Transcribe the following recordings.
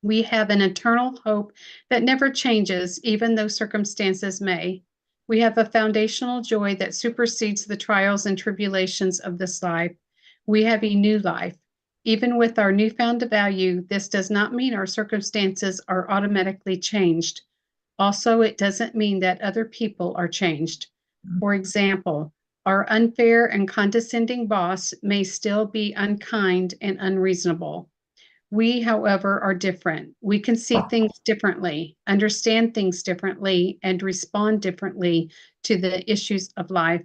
We have an eternal hope that never changes, even though circumstances may. We have a foundational joy that supersedes the trials and tribulations of this life. We have a new life. Even with our newfound value, this does not mean our circumstances are automatically changed. Also, it doesn't mean that other people are changed. For example, our unfair and condescending boss may still be unkind and unreasonable. We, however, are different. We can see things differently, understand things differently, and respond differently to the issues of life.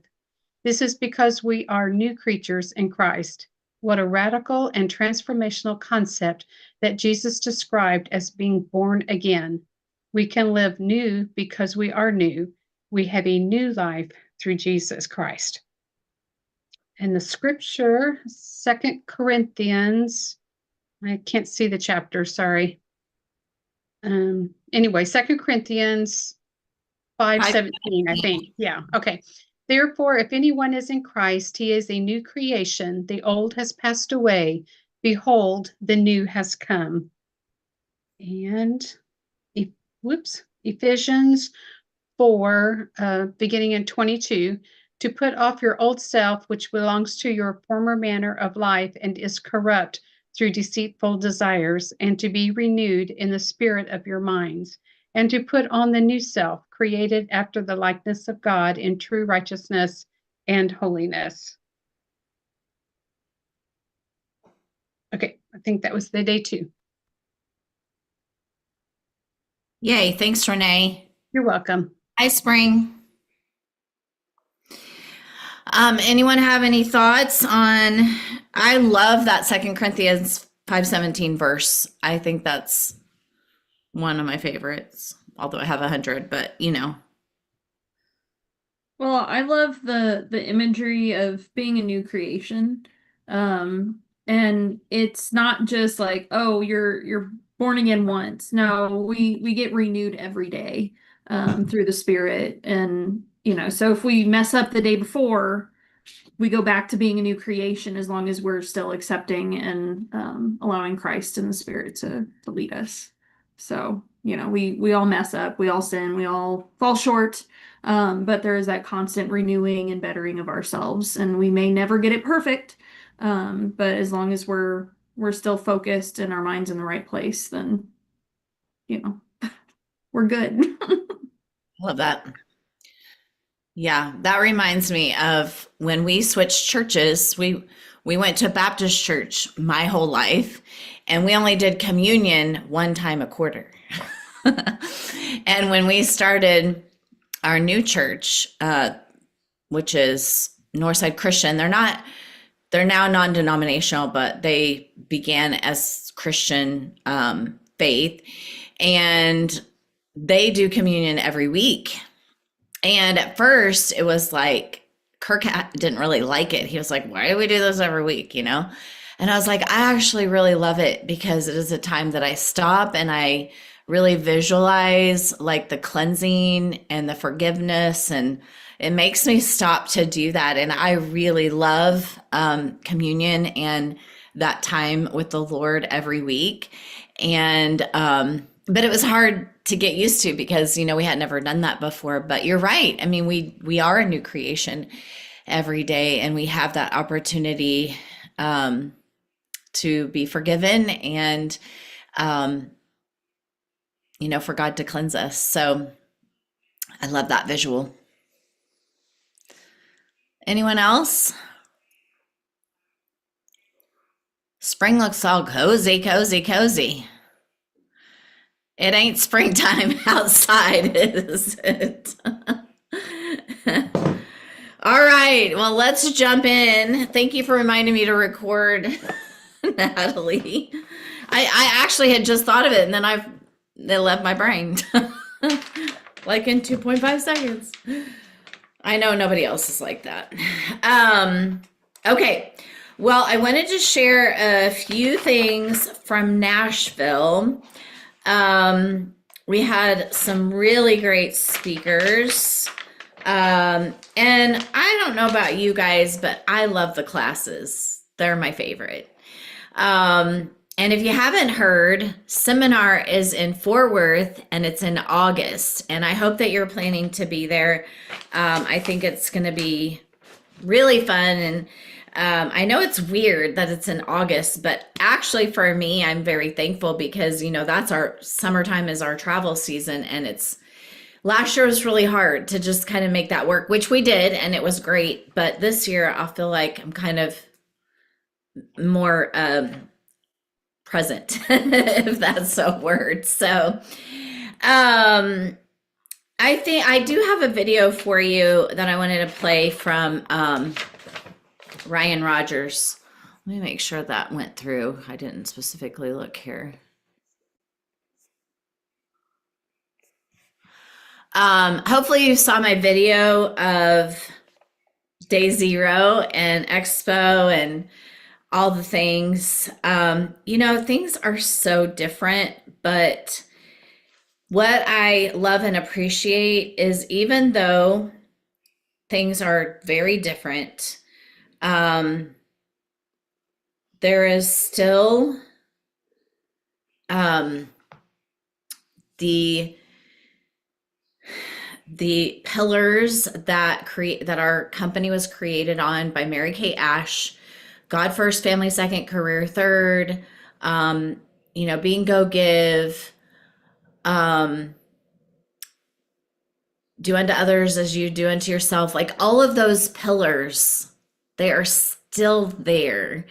This is because we are new creatures in Christ. What a radical and transformational concept that Jesus described as being born again. We can live new because we are new. We have a new life through Jesus Christ. And the scripture, 2 Corinthians, I can't see the chapter, sorry. Anyway, 2 Corinthians 5:17, I think. Yeah, okay. Therefore, if anyone is in Christ, he is a new creation. The old has passed away. Behold, the new has come. And, Ephesians 4, beginning in 22, to put off your old self, which belongs to your former manner of life and is corrupt through deceitful desires, and to be renewed in the spirit of your minds, and to put on the new self, created after the likeness of God in true righteousness and holiness. Okay, I think that was the day 2. Yay, thanks, Renee. You're welcome. Hi, Spring. Anyone have any thoughts on, I love that 2 Corinthians 5:17 verse. I think that's one of my favorites, although I have 100, but you know. Well, I love the imagery of being a new creation. And it's not just like, oh, you're born again once. No, we get renewed every day through the Spirit. And so if we mess up the day before, we go back to being a new creation as long as we're still accepting and allowing Christ and the Spirit to lead us. So, we all mess up, we all sin, we all fall short. But there is that constant renewing and bettering of ourselves, and we may never get it perfect. But as long as we're still focused and our mind's in the right place, then we're good. Love that. Yeah, that reminds me of when we switched churches. We went to Baptist church my whole life, and we only did communion one time a quarter. And when we started our new church, which is Northside Christian, they're now non-denominational, but they began as Christian faith, and they do communion every week. And at first it was like, Kirk didn't really like it. He was like, why do we do this every week? And I was like, I actually really love it because it is a time that I stop and I really visualize like the cleansing and the forgiveness, and it makes me stop to do that. And I really love communion and that time with the Lord every week. And but it was hard to get used to because we had never done that before. But you're right. I mean, we are a new creation every day, and we have that opportunity to be forgiven and for God to cleanse us. So I love that visual. Anyone else? Spring looks all cozy, cozy, cozy. It ain't springtime outside, is it? All right, well, let's jump in. Thank you for reminding me to record, Natalie. I actually had just thought of it, and then it left my brain. Like in 2.5 seconds. I know nobody else is like that. Okay, well, I wanted to share a few things from Nashville. We had some really great speakers. And I don't know about you guys, but I love the classes. They're my favorite. And if you haven't heard, seminar is in Fort Worth and it's in August. And I hope that you're planning to be there. I think it's going to be really fun. And I know it's weird that it's in August, but actually for me, I'm very thankful because, that's our summertime is our travel season. And last year was really hard to just kind of make that work, which we did. And it was great. But this year I feel like I'm kind of more, present, if that's a word. So, I think I do have a video for you that I wanted to play from Ryan Rogers. Let me make sure that went through. I didn't specifically look here. Hopefully you saw my video of day 0 and Expo and all the things. Things are so different, but what I love and appreciate is even though things are very different, there is still the pillars that our company was created on by Mary Kay Ash. God first, family second, career third, being go give, do unto others as you do unto yourself. Like all of those pillars, they are still there.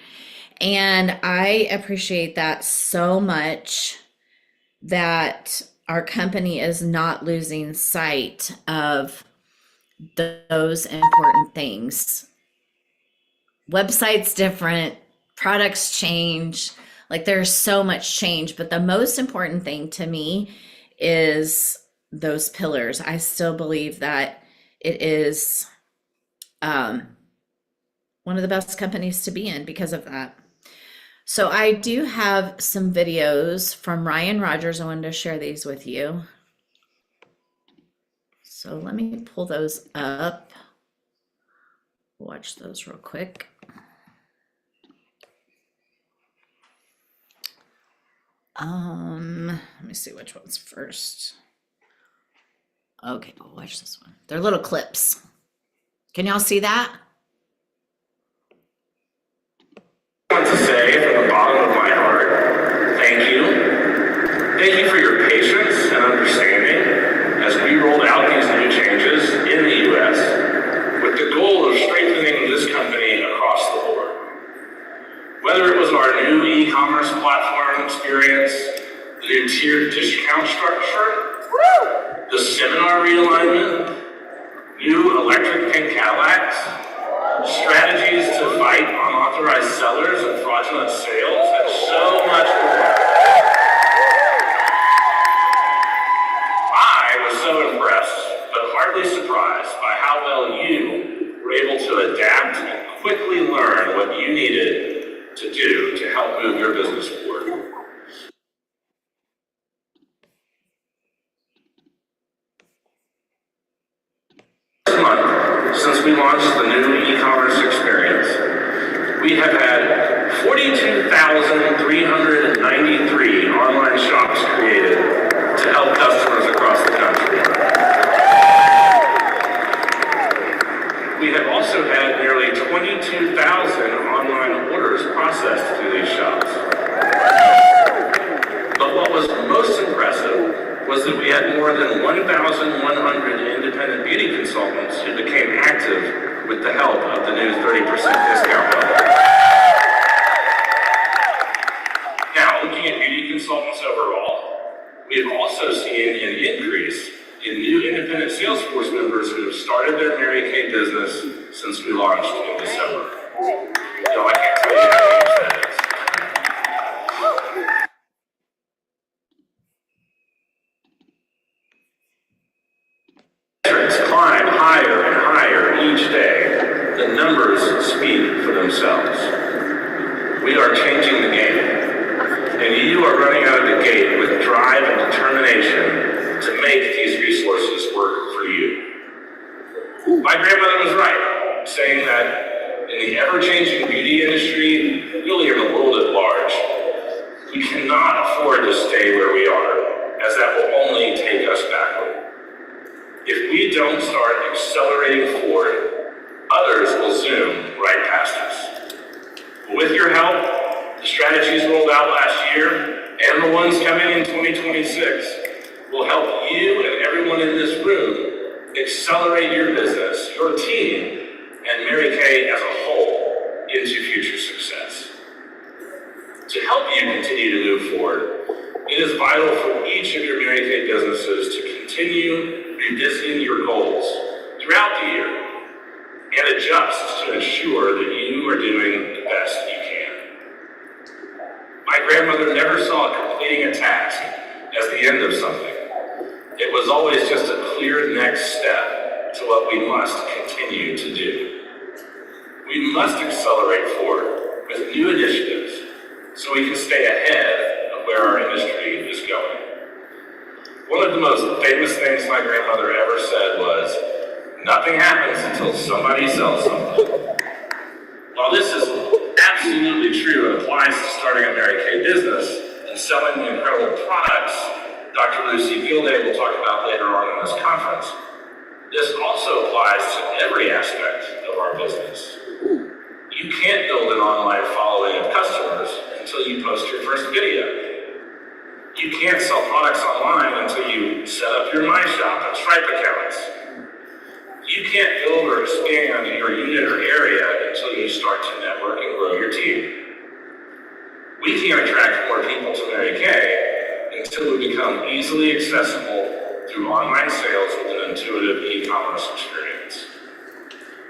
And I appreciate that so much that our company is not losing sight of those important things. Website's different, products change, like there's so much change, but the most important thing to me is those pillars. I still believe that it is one of the best companies to be in because of that. So I do have some videos from Ryan Rogers. I wanted to share these with you. So let me pull those up. Watch those real quick. Let me see which one's first. Okay, we'll watch this one. They're little clips. Can y'all see that? I want to say from the bottom of my heart, thank you. Thank you for your patience and understanding as we rolled out these new changes in the U.S. with the goal of strengthening this company across the board. Whether it was our new e-commerce platform experience, the new tiered discount structure, the seminar realignment, new electric pink Cadillacs, strategies to fight unauthorized sellers and fraudulent sales, and so much more. I was so impressed, but hardly surprised by how well you were able to adapt and quickly learn what you needed to do to help move your business forward. This month, since we launched the new e-commerce experience, we have had 42,393 online shops created to help customers across the country. We have also had nearly 22,000 online orders processed through these shops. But what was most impressive was that we had more than 1,100 independent beauty consultants who became active with the help of the new 30% discount level. Now, looking at beauty consultants overall, we have also seen an increase in new independent sales force members who have started their Mary Kay business since we launched in December. So I can't tell you how huge that is. Metrics climb higher and higher each day. The numbers speak for themselves. We are changing the game, and you are running out of the gate with drive and determination to make these resources work for you. My grandmother was right, saying that in the ever-changing beauty industry, really in the world at large, stay where we are, as that will only take us backward. If we don't start accelerating forward, others will zoom right past us. With your help, the strategies rolled out last year and the ones coming in 2026 will help you and everyone in this room accelerate your business, your team, and Mary Kay as a whole into future success. To help you continue to move forward, it is vital for each of your Mary Kay businesses to continue revisiting your goals throughout the year and adjust to ensure that you are doing the best you can. My grandmother never saw completing a task as the end of something. It was always just a clear next step to what we must continue to do. We must accelerate forward with new initiatives so we can stay ahead of where our industry is going. One of the most famous things my grandmother ever said was, "Nothing happens until somebody sells something." While this is absolutely true and applies to starting a Mary Kay business and selling the incredible products Dr. Lucy Gilday will talk about later on in this conference, this also applies to every aspect of our business. You can't build an online following of customers until you post your first video. You can't sell products online until you set up your My Shop and Stripe accounts. You can't build or expand your unit or area until you start to network and grow your team. We can't attract more people to Mary Kay until we become easily accessible through online sales with an intuitive e-commerce experience.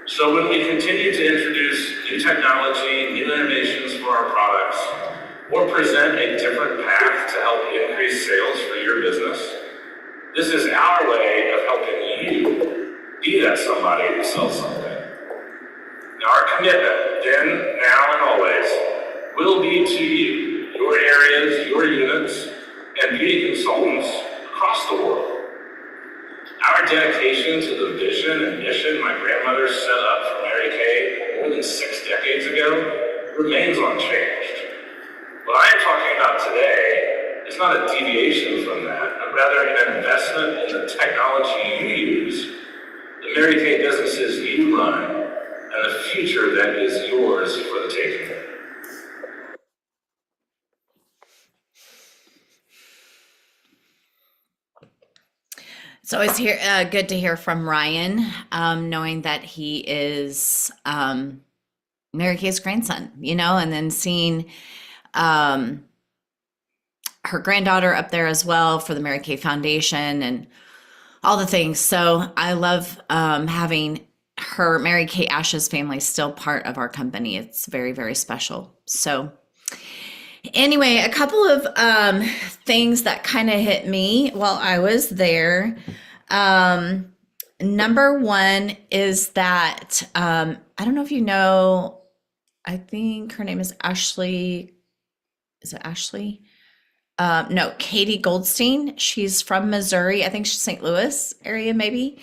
So when we continue to introduce new technology, new innovations for our products, or present a different path to help increase sales for your business, this is our way of helping you be that somebody who sells something. Now our commitment, then, now, and always, will be to you, your areas, your units, and beauty consultants across the world. Our dedication to the vision and mission my grandmother set up for Mary Kay more than 6 decades ago remains unchanged. What I am talking about today is not a deviation from that, but rather an investment in the technology you use, the Mary Kay businesses you run, and the future that is yours for the taking. It's always good to hear from Ryan, knowing that he is Mary Kay's grandson, and then seeing her granddaughter up there as well for the Mary Kay Foundation and all the things. So I love having her Mary Kay Ash's family still part of our company. It's very, very special. So anyway, a couple of things that kind of hit me while I was there. Number one is that I don't know if you know, I think her name is Ashley. Is it Ashley? No, Katie Goldstein. She's from Missouri. I think she's St. Louis area, maybe,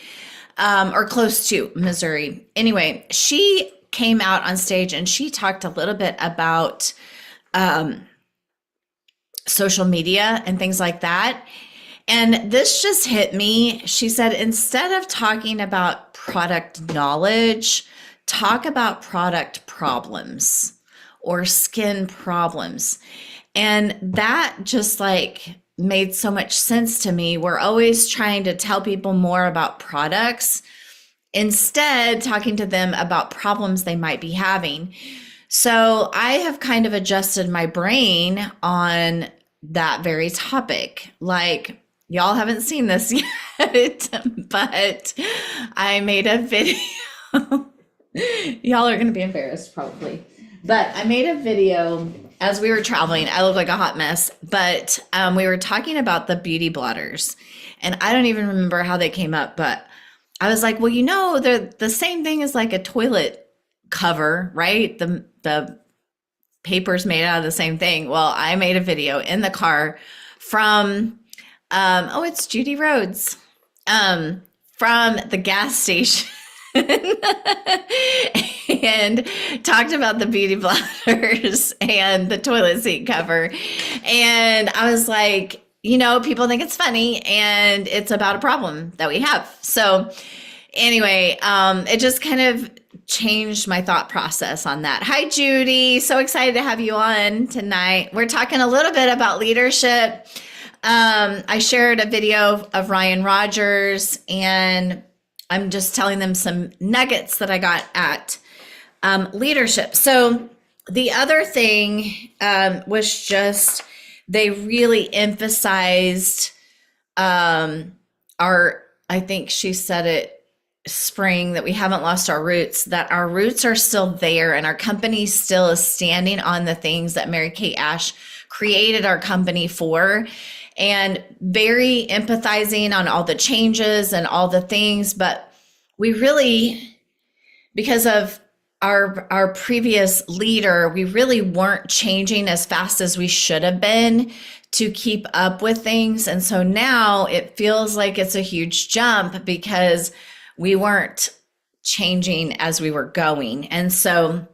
or close to Missouri. Anyway, she came out on stage and she talked a little bit about social media and things like that. And this just hit me. She said, instead of talking about product knowledge, talk about product problems or skin problems. And that just made so much sense to me. We're always trying to tell people more about products, instead talking to them about problems they might be having. So I have kind of adjusted my brain on that very topic. Y'all haven't seen this yet, but I made a video. Y'all are going to be embarrassed probably, but I made a video as we were traveling. I look like a hot mess, but we were talking about the beauty blotters, and I don't even remember how they came up, but I was like, well, they're the same thing as like a toilet cover, right? The paper's made out of the same thing. Well, I made a video in the car from, it's Judy Rhodes, from the gas station. and talked about the beauty blotters and the toilet seat cover. And I was like, people think it's funny and it's about a problem that we have. So anyway, it just kind of changed my thought process on that. Hi, Judy. So excited to have you on tonight. We're talking a little bit about leadership. I shared a video of Ryan Rogers, and I'm just telling them some nuggets that I got at leadership. So the other thing was just they really emphasized I think she said it, spring, that we haven't lost our roots, that our roots are still there and our company still is standing on the things that Mary Kate Ash created our company for, and very empathizing on all the changes and all the things. But we really, because of our previous leader, we really weren't changing as fast as we should have been to keep up with things. And so now it feels like it's a huge jump because we weren't changing as we were going. And so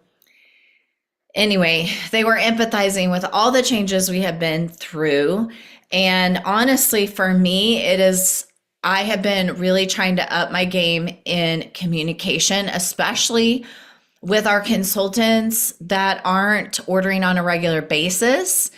anyway, they were empathizing with all the changes we have been through. And honestly, for me, I have been really trying to up my game in communication, especially with our consultants that aren't ordering on a regular basis.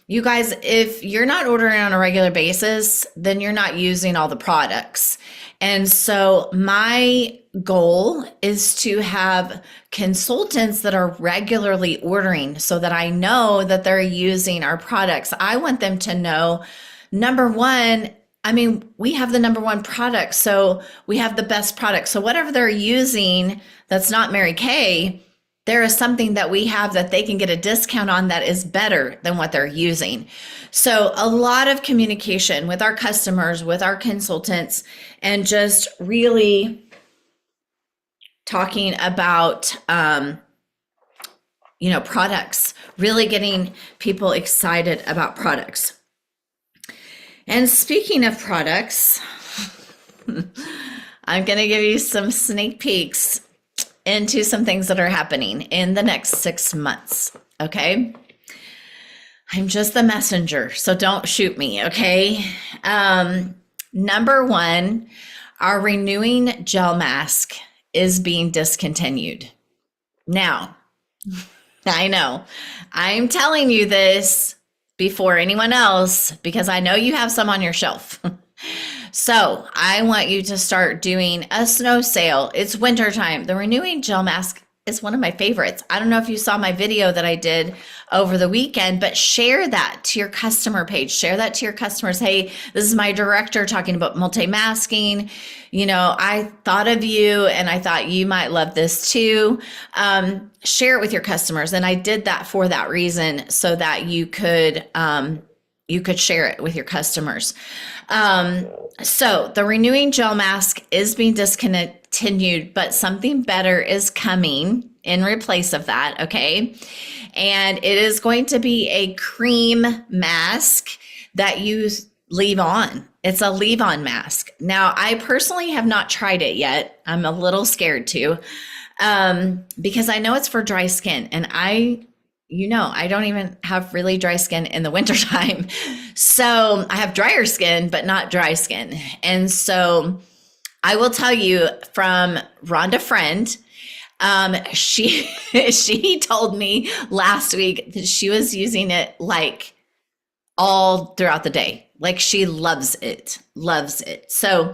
You guys, if you're not ordering on a regular basis, then you're not using all the products. And so my goal is to have consultants that are regularly ordering so that I know that they're using our products. I want them to know, number one, we have the number one product. So we have the best product. So whatever they're using that's not Mary Kay, there is something that we have that they can get a discount on that is better than what they're using. So a lot of communication with our customers, with our consultants, and just really talking about, products, really getting people excited about products. And speaking of products, I'm going to give you some sneak peeks into some things that are happening in the next 6 months. Okay. I'm just the messenger, so don't shoot me. Okay. Number one, our renewing gel mask is being discontinued. Now, I know I'm telling you this before anyone else because I know you have some on your shelf. So I want you to start doing a snow sale. It's wintertime. The renewing gel mask is one of my favorites. I don't know if you saw my video that I did over the weekend, but share that to your customer page. Share that to your customers. Hey, this is my director talking about multi-masking. I thought of you and I thought you might love this too. Share it with your customers. And I did that for that reason, so that you could share it with your customers. So the renewing gel mask is being discontinued, but something better is coming in replace of that. Okay. And it is going to be a cream mask that you leave on. It's a leave-on mask. Now, I personally have not tried it yet. I'm a little scared to, because I know it's for dry skin, and I don't even have really dry skin in the wintertime. So I have drier skin, but not dry skin. And so I will tell you from Rhonda Friend, she told me last week that she was using it like all throughout the day. Like she loves it. So,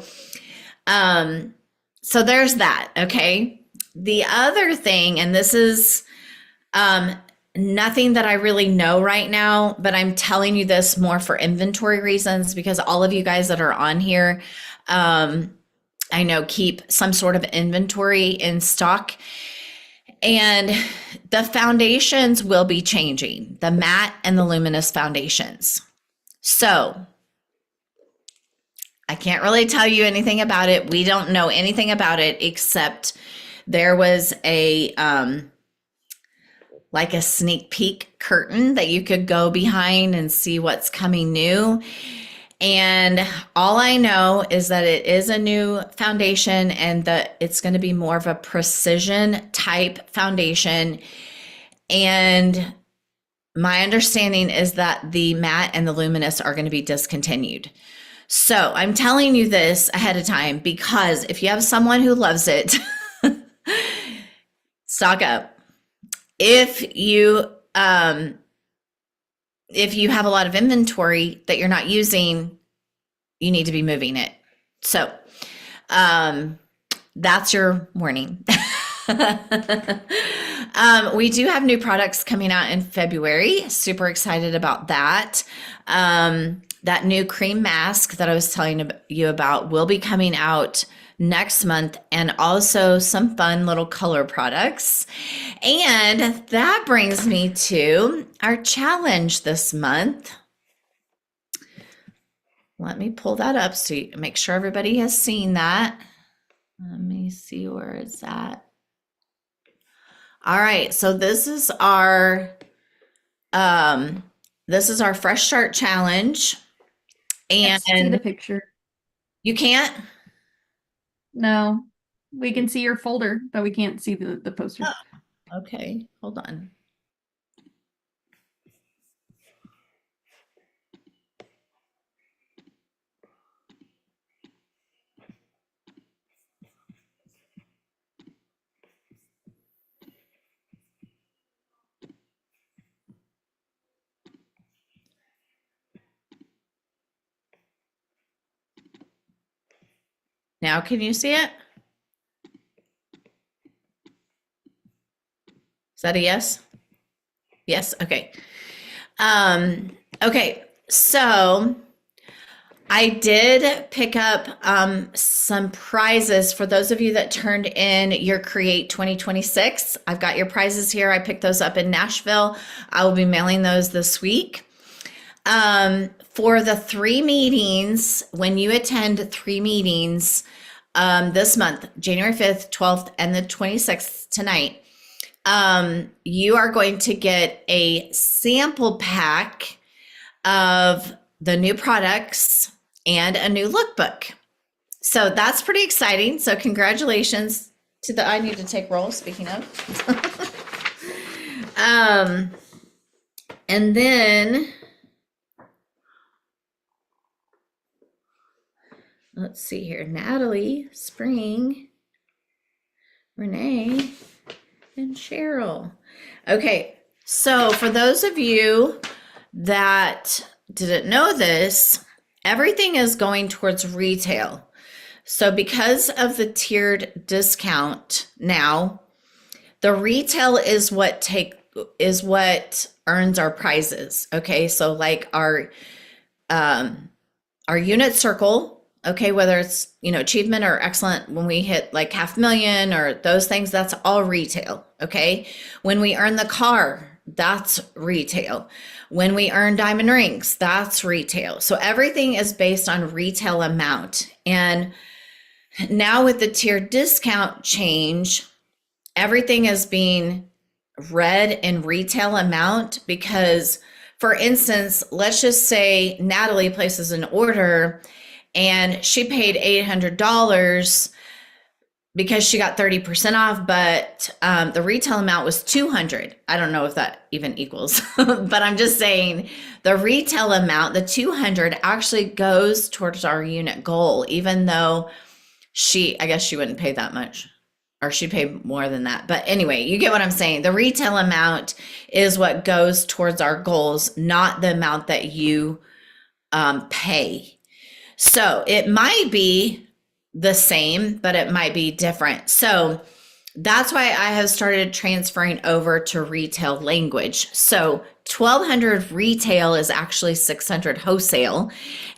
so there's that. Okay. The other thing, and this is, nothing that I really know right now, but I'm telling you this more for inventory reasons, because all of you guys that are on here, I know keep some sort of inventory in stock, and the foundations will be changing, the matte and the luminous foundations. So I can't really tell you anything about it. We don't know anything about it, except there was like a sneak peek curtain that you could go behind and see what's coming new. And all I know is that it is a new foundation and that it's going to be more of a precision type foundation. And my understanding is that the matte and the luminous are going to be discontinued. So I'm telling you this ahead of time because if you have someone who loves it, stock up. If you have a lot of inventory that you're not using, you need to be moving it. So that's your warning. We do have new products coming out in February. Super excited about that. That new cream mask that I was telling you about will be coming out next month, and also some fun little color products. And that brings me to our challenge this month. Let me pull that up so you make sure everybody has seen that. Let me see where it's at. All right, so this is our Fresh Start Challenge. And Let's see the picture. You can't? No, we can see your folder, but we can't see the poster. Oh, okay, hold on. Now, can you see it? Is that a yes? Yes, okay. Okay, so I did pick up some prizes for those of you that turned in your Create 2026. I've got your prizes here. I picked those up in Nashville. I will be mailing those this week. For the 3 meetings, when you attend 3 meetings this month, January 5th, 12th, and the 26th tonight, you are going to get a sample pack of the new products and a new lookbook. So that's pretty exciting. So congratulations to the, I need to take roll, speaking of. And then, let's see here, Natalie, Spring, Renee, and Cheryl. Okay, so for those of you that didn't know this, everything is going towards retail. So because of the tiered discount now, the retail is what earns our prizes. Okay, so like our unit circle, okay, whether it's, achievement or excellent, when we hit like 500,000 or those things, that's all retail. Okay, when we earn the car, that's retail. When we earn diamond rings, that's retail. So everything is based on retail amount. And now with the tiered discount change, everything is being read in retail amount because, for instance, let's just say Natalie places an order and she paid $800 because she got 30% off, but the retail amount was $200. I don't know if that even equals, but I'm just saying the retail amount, the $200, actually goes towards our unit goal, even though I guess she wouldn't pay that much, or she'd pay more than that. But anyway, you get what I'm saying. The retail amount is what goes towards our goals, not the amount that you pay. So it might be the same, but it might be different. So that's why I have started transferring over to retail language. So 1,200 retail is actually 600 wholesale,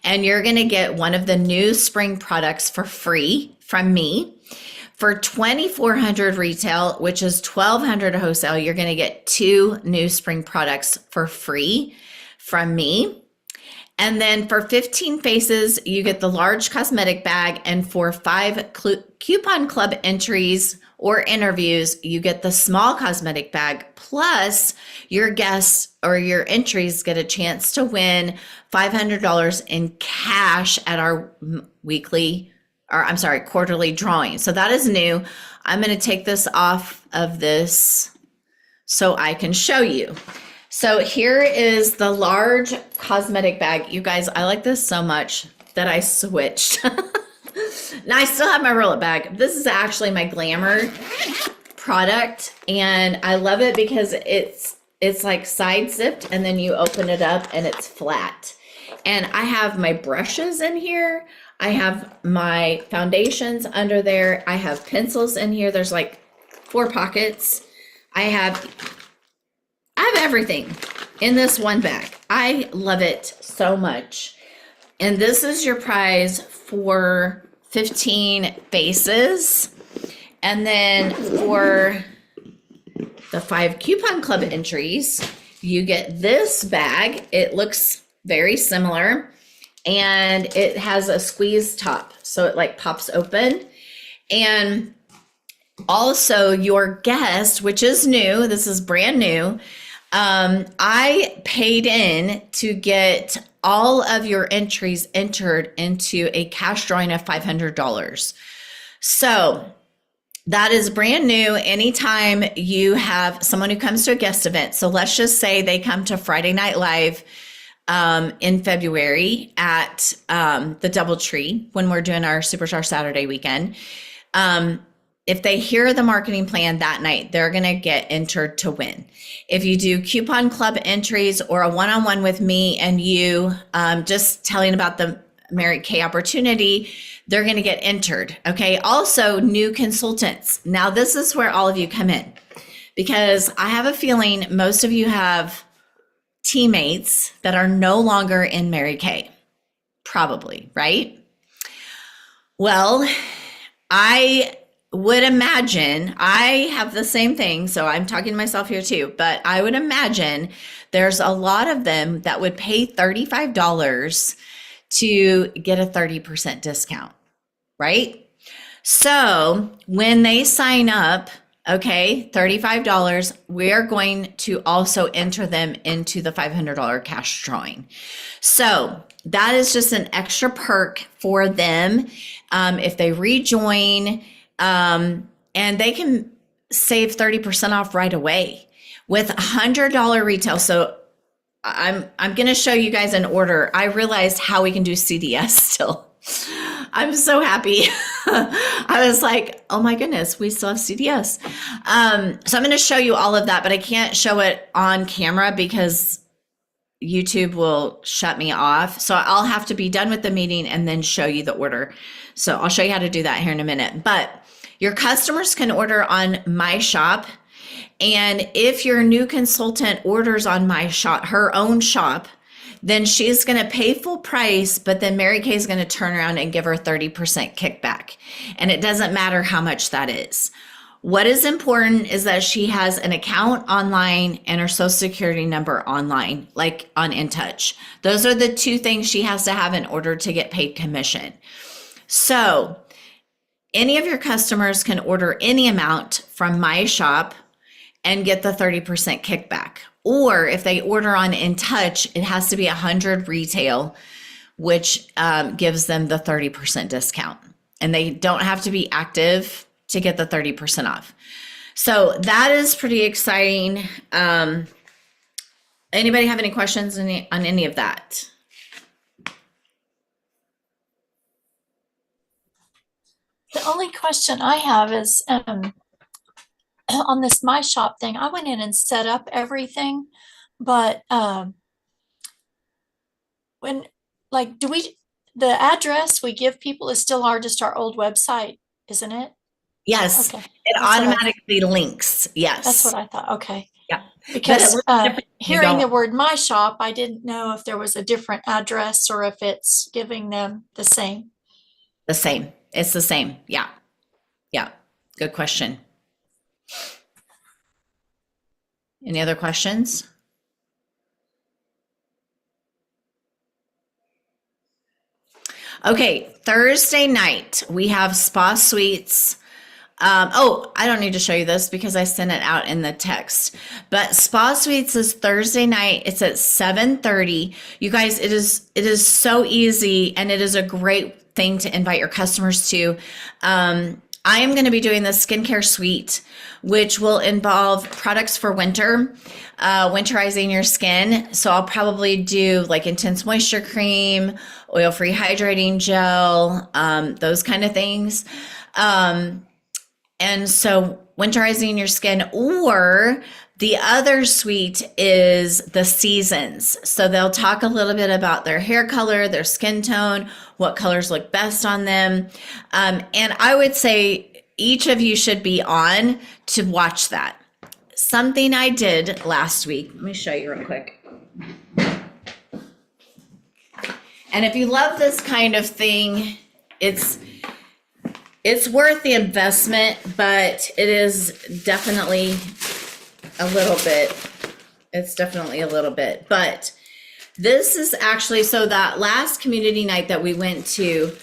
and you're going to get one of the new spring products for free from me. For 2,400 retail, which is 1,200 wholesale, you're going to get 2 new spring products for free from me. And then for 15 faces, you get the large cosmetic bag. And for 5 coupon club entries or interviews, you get the small cosmetic bag. Plus, your guests or your entries get a chance to win $500 in cash at our quarterly drawing. So that is new. I'm going to take this off of this so I can show you. So here is the large cosmetic bag. You guys, I like this so much that I switched. Now I still have my roll-up bag. This is actually my Glamour product, and I love it because it's like side zipped, and then you open it up and it's flat. And I have my brushes in here. I have my foundations under there. I have pencils in here. There's like 4 pockets. I have everything in this one bag. I love it so much. And this is your prize for 15 faces. And then for the 5 coupon club entries, you get this bag. It looks very similar, and it has a squeeze top. So it like pops open. And also your guest, which is new, this is brand new. I paid in to get all of your entries entered into a cash drawing of $500. So that is brand new. Anytime you have someone who comes to a guest event, so let's just say they come to Friday Night Live in February at the DoubleTree when we're doing our Superstar Saturday weekend. If they hear the marketing plan that night, they're going to get entered to win. If you do coupon club entries or a one-on-one with me and you just telling about the Mary Kay opportunity, they're going to get entered. Okay. Also, new consultants. Now, this is where all of you come in, because I have a feeling most of you have teammates that are no longer in Mary Kay, probably, right? Well, I would imagine, I have the same thing, so I'm talking to myself here too, but I would imagine there's a lot of them that would pay $35 to get a 30% discount, right? So when they sign up, okay, $35, we're going to also enter them into the $500 cash drawing. So that is just an extra perk for them if they rejoin, and they can save 30% off right away with $100 retail. So I'm going to show you guys an order. I realized how we can do CDS still. I'm so happy. I was like, oh my goodness, we still have CDS. So I'm going to show you all of that, but I can't show it on camera because YouTube will shut me off. So I'll have to be done with the meeting and then show you the order. So I'll show you how to do that here in a minute. But your customers can order on my shop. And if your new consultant orders on my shop, her own shop, then she's going to pay full price, but then Mary Kay is going to turn around and give her 30% kickback. And it doesn't matter how much that is. What is important is that she has an account online and her social security number online, like on InTouch. Those are the 2 things she has to have in order to get paid commission. So any of your customers can order any amount from my shop and get the 30% kickback. Or if they order on InTouch, it has to be 100 retail, which gives them the 30% discount. And they don't have to be active to get the 30% off. So that is pretty exciting. Anybody have any questions on any of that? The only question I have is on this My Shop thing. I went in and set up everything, but when the address we give people is still just our old website, isn't it? Yes, Okay. it automatically links. Yes. That's what I thought. Okay. Yeah. Because hearing the word My Shop, I didn't know if there was a different address or if it's giving them the same. The same. It's the same. Yeah. Yeah. Good question. Any other questions? Okay, Thursday night, we have Spa Suites. I don't need to show you this because I sent it out in the text. But Spa Suites is Thursday night. It's at 7:30. You guys, it is so easy, and it is a great thing to invite your customers to. I am going to be doing the skincare suite, which will involve products for winter, winterizing your skin. So I'll probably do like intense moisture cream, oil-free hydrating gel, those kind of things. And so winterizing your skin, or the other suite is the seasons. So they'll talk a little bit about their hair color, their skin tone, what colors look best on them. And I would say each of you should be on to watch that. Something I did last week. Let me show you real quick. And if you love this kind of thing, it's worth the investment, but it is definitely a little bit. It's definitely a little bit. But this is actually, so that last community night that we went to,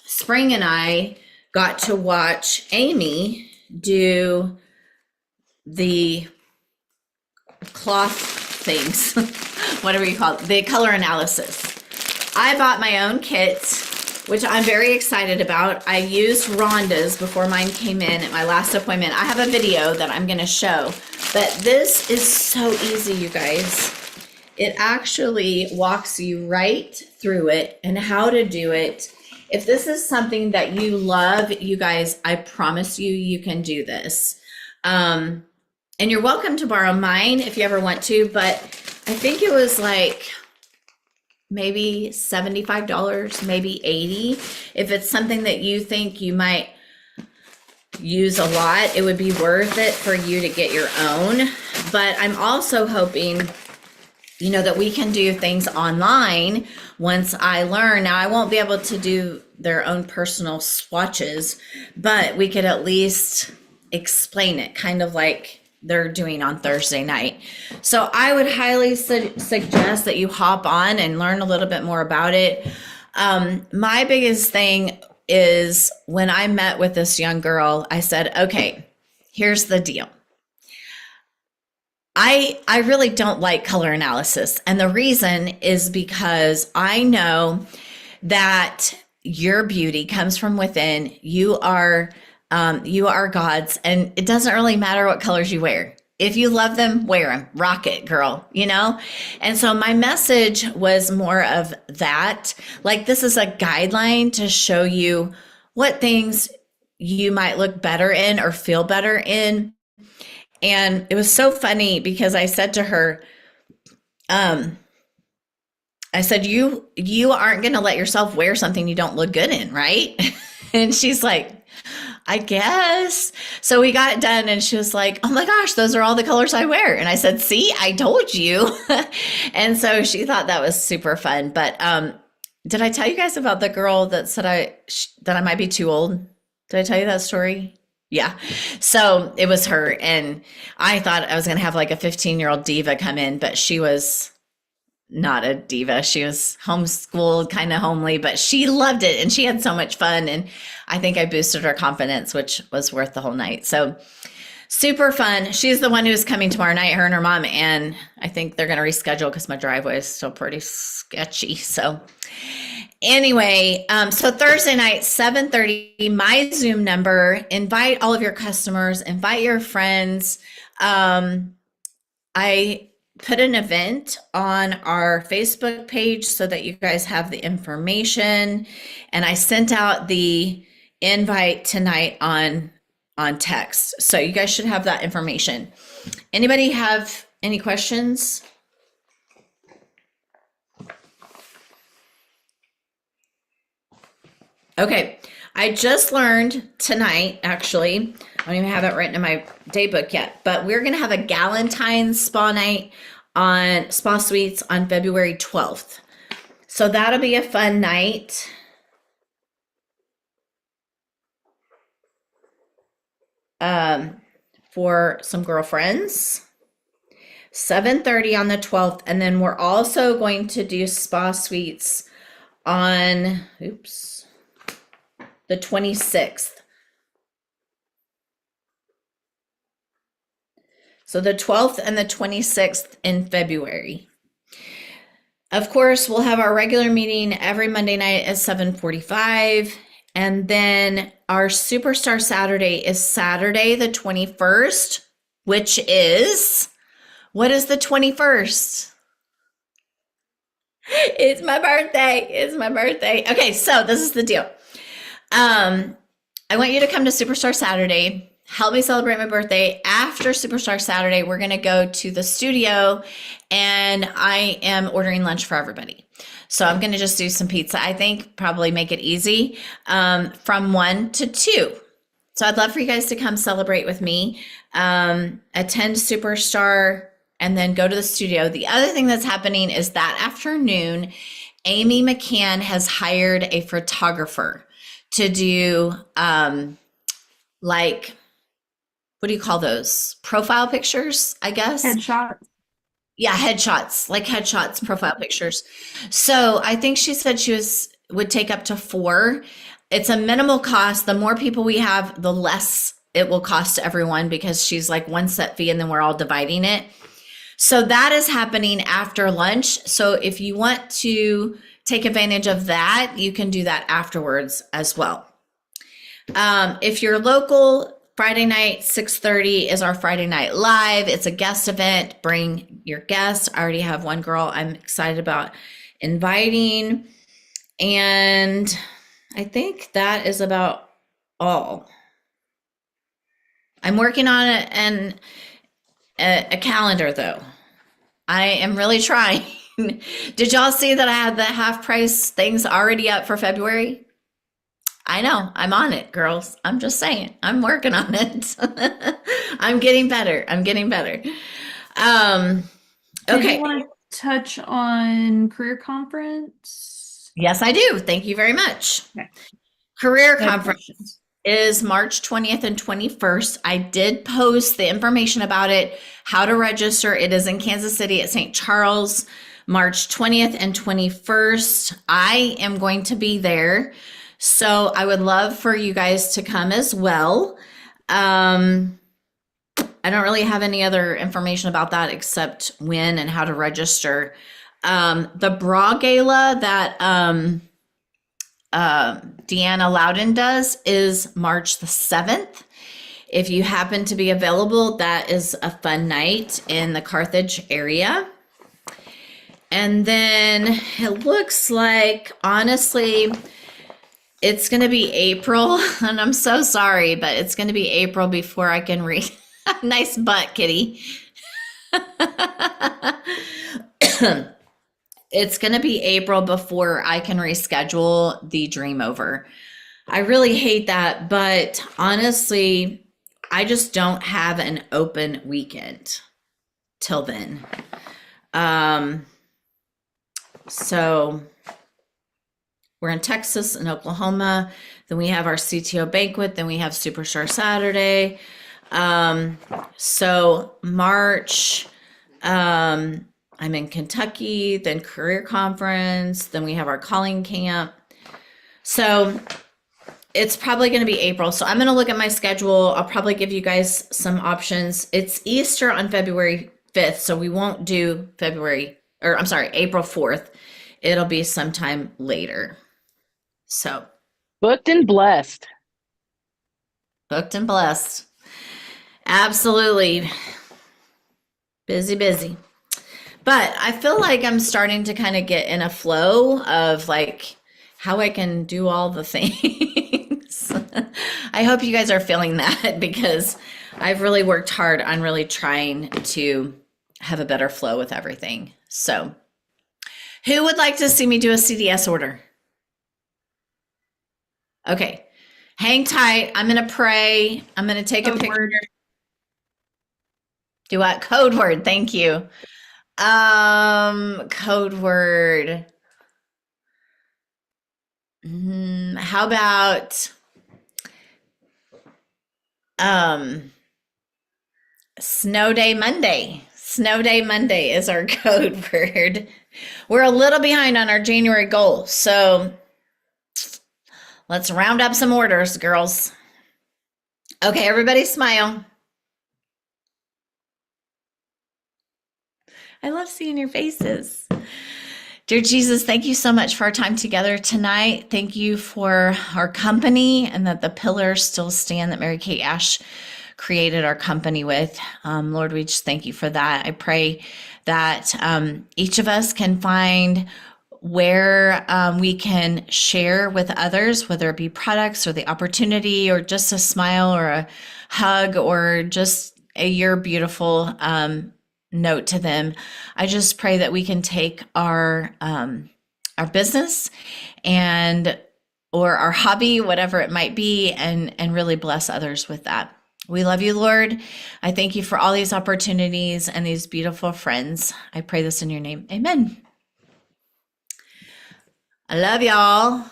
Spring and I got to watch Amy do the cloth things. Whatever you call it, the color analysis. I bought my own kit, which I'm very excited about. I used Rhonda's before mine came in at my last appointment. I have a video that I'm gonna show, but this is so easy, you guys. It actually walks you right through it and how to do it. If this is something that you love, you guys, I promise you, you can do this. And you're welcome to borrow mine if you ever want to, but I think it was like maybe $75, maybe $80. If it's something that you think you might use a lot, it would be worth it for you to get your own. But I'm also hoping, you know, that we can do things online once I learn. Now, I won't be able to do their own personal swatches, but we could at least explain it, kind of like they're doing on Thursday night. So I would highly suggest that you hop on and learn a little bit more about it. My biggest thing is when I met with this young girl, I said, okay, here's the deal. I really don't like color analysis. And the reason is because I know that your beauty comes from within. You are God's, and it doesn't really matter what colors you wear. If you love them, wear them, rock it, girl, you know? And so my message was more of that, like, this is a guideline to show you what things you might look better in or feel better in. And it was so funny because I said to her, I said, you aren't going to let yourself wear something you don't look good in, right? And she's like, I guess. So we got it done and she was like, oh my gosh, those are all the colors I wear. And I said, see, I told you. And so she thought that was super fun. But did I tell you guys about the girl that said that I might be too old? Did I tell you that story? Yeah. So it was her. And I thought I was going to have like a 15-year-old diva come in, but she was not a diva. She was homeschooled, kind of homely, but she loved it and she had so much fun. And I think I boosted her confidence, which was worth the whole night. So super fun. She's the one who's coming tomorrow night, her and her mom. And I think they're going to reschedule because my driveway is still pretty sketchy. So anyway, so Thursday night, 7:30, my Zoom number, invite all of your customers, invite your friends. I put an event on our Facebook page so that you guys have the information. And I sent out the invite tonight on text. So you guys should have that information. Anybody have any questions? Okay, I just learned tonight, actually, I don't even have it written in my day book yet, but we're going to have a Galentine's spa night on Spa Suites on February 12th. So that'll be a fun night. For some girlfriends. 7:30 on the 12th. And then we're also going to do Spa Suites on, the 26th. So the 12th and the 26th in February. Of course, we'll have our regular meeting every Monday night at 7:45. And then our Superstar Saturday is Saturday the 21st, which is, what is the 21st? It's my birthday. It's my birthday. Okay, so this is the deal. I want you to come to Superstar Saturday. Help me celebrate my birthday. After Superstar Saturday, we're going to go to the studio and I am ordering lunch for everybody. So I'm going to just do some pizza. I think probably make it easy from 1 to 2. So I'd love for you guys to come celebrate with me, attend Superstar, and then go to the studio. The other thing that's happening is that afternoon, Amy McCann has hired a photographer to do like, what do you call those? Profile pictures, I guess. Headshot. Yeah, headshots, profile pictures. So I think she said would take up to 4. It's a minimal cost. The more people we have, the less it will cost to everyone, because she's like one set fee and then we're all dividing it. So that is happening after lunch. So if you want to take advantage of that, you can do that afterwards as well. If you're local, Friday night, 6:30 is our Friday Night Live. It's a guest event. Bring your guests. I already have one girl I'm excited about inviting. And I think that is about all. I'm working on a calendar, though. I am really trying. Did y'all see that I had the half price things already up for February? I know, I'm on it, girls. I'm just saying, I'm working on it. I'm getting better. Did Okay. you want to touch on career conference? Yes, I do. Thank you very much. Okay. Career I have conference questions. is March 20th and 21st. I did post the information about it, how to register. It is in Kansas City at St. Charles, March 20th and 21st. I am going to be there. So I would love for you guys to come as well. I don't really have any other information about that except when and how to register. The bra gala that Deanna Loudon does is March the 7th. If you happen to be available, that is a fun night in the Carthage area. And then it looks like, honestly, it's going to be April, and I'm so sorry, but it's going to be April before I can read. Nice butt, kitty. It's going to be April before I can reschedule the Dream Over. I really hate that, but honestly, I just don't have an open weekend till then. So we're in Texas and Oklahoma. Then we have our CTO banquet. Then we have Superstar Saturday. So March, I'm in Kentucky, then career conference. Then we have our calling camp. So it's probably going to be April. So I'm going to look at my schedule. I'll probably give you guys some options. It's Easter on February 5th. So we won't do April 4th. It'll be sometime later. So Booked and blessed. booked and blessed. Absolutely. Busy. But I feel like I'm starting to kind of get in a flow of like how I can do all the things. I hope you guys are feeling that, because I've really worked hard on really trying to have a better flow with everything. So who would like to see me do a CDS order? Okay, hang tight. I'm going to pray. I'm going to take a Code picture. word. Do what? Code word. Thank you. Code word. How about Snow Day Monday? Snow Day Monday is our code word We're a little behind on our January goal. So let's round up some orders, girls. Okay, everybody smile. I love seeing your faces. Dear Jesus, thank you so much for our time together tonight. Thank you for our company and that the pillars still stand that Mary Kate Ash created our company with. Lord, we just thank you for that. I pray that each of us can find where we can share with others, whether it be products or the opportunity or just a smile or a hug or just you're beautiful note to them. I just pray that we can take our business and or our hobby, whatever it might be, and really bless others with that. We love you, Lord. I thank you for all these opportunities and these beautiful friends. I pray this in your name. Amen. I love y'all.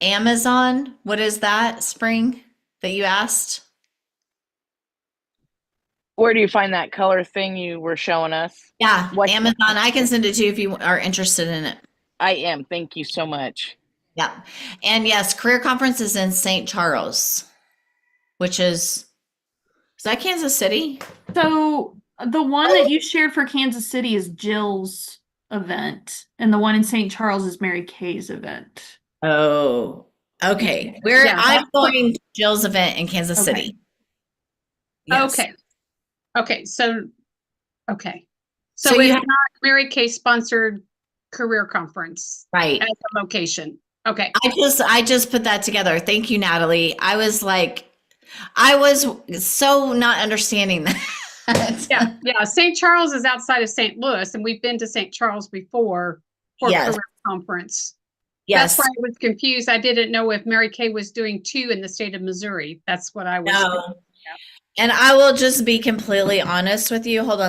Amazon, what is that, Spring, that you asked? Where do you find that color thing you were showing us? Yeah, What- Amazon. I can send it to you if you are interested in it. I am. Thank you so much. Yeah. And yes, career conference is in St. Charles, which is that Kansas City? So the one that you shared for Kansas City is Jill's event, and the one in St. Charles is Mary Kay's event. Oh, okay. Yeah. I'm going to Jill's event in Kansas Okay. City. Yes. Okay. Okay. So So it's you have- not Mary Kay sponsored career conference Right. as a location. Okay. I just put that together. Thank you, Natalie. I was so not understanding that. Yeah. St. Charles is outside of St. Louis, and we've been to St. Charles before for Yes. career conference. Yes. That's why I was confused. I didn't know if Mary Kay was doing two in the state of Missouri. That's what I was. No. And I will just be completely honest with you. Hold on.